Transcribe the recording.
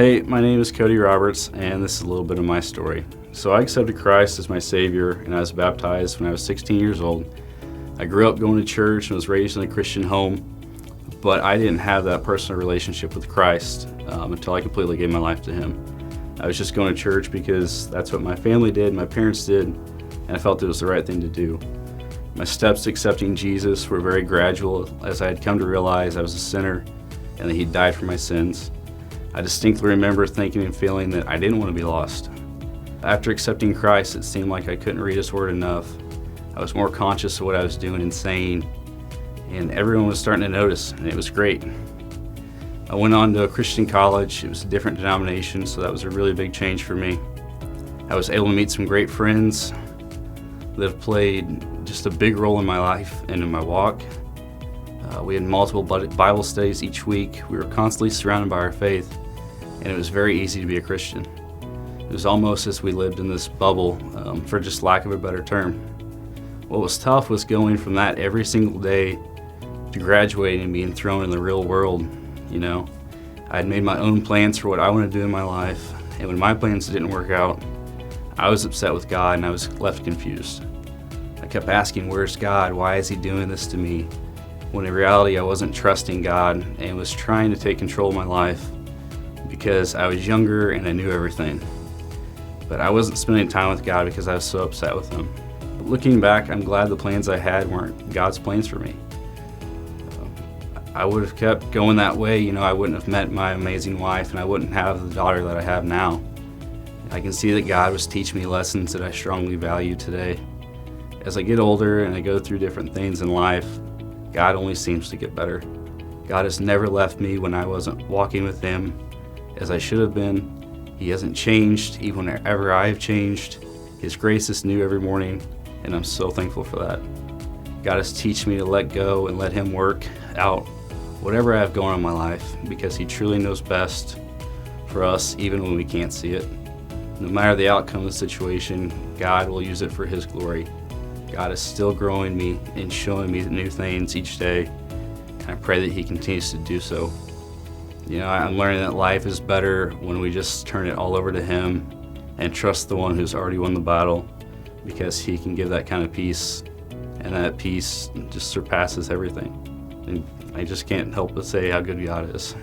Hey, my name is Cody Roberts, and this is a little bit of my story. So I accepted Christ as my Savior, and I was baptized when I was 16 years old. I grew up going to church and was raised in a Christian home, but I didn't have that personal relationship with Christ until I completely gave my life to Him. I was just going to church because that's what my family did, my parents did, and I felt it was the right thing to do. My steps to accepting Jesus were very gradual as I had come to realize I was a sinner and that He died for my sins. I distinctly remember thinking and feeling that I didn't want to be lost. After accepting Christ, it seemed like I couldn't read His Word enough. I was more conscious of what I was doing and saying, and everyone was starting to notice, and it was great. I went on to a Christian college. It was a different denomination, so that was a really big change for me. I was able to meet some great friends that have played just a big role in my life and in my walk. We had multiple Bible studies each week. We were constantly surrounded by our faith, and it was very easy to be a Christian. It was almost as we lived in this bubble, for just lack of a better term. What was tough was going from that every single day to graduating and being thrown in the real world. I had made my own plans for what I wanted to do in my life, and when my plans didn't work out, I was upset with God and I was left confused. I kept asking, where's God? Why is He doing this to me? When in reality, I wasn't trusting God and was trying to take control of my life because I was younger and I knew everything. But I wasn't spending time with God because I was so upset with Him. But looking back, I'm glad the plans I had weren't God's plans for me. I would have kept going that way, I wouldn't have met my amazing wife and I wouldn't have the daughter that I have now. I can see that God was teaching me lessons that I strongly value today. As I get older and I go through different things in life, God only seems to get better. God has never left me when I wasn't walking with Him as I should have been. He hasn't changed even whenever I have changed. His grace is new every morning, and I'm so thankful for that. God has taught me to let go and let Him work out whatever I have going on in my life because He truly knows best for us even when we can't see it. No matter the outcome of the situation, God will use it for His glory. God is still growing me and showing me new things each day, and I pray that He continues to do so. I'm learning that life is better when we just turn it all over to Him and trust the one who's already won the battle, because He can give that kind of peace, and that peace just surpasses everything. And I just can't help but say how good God is.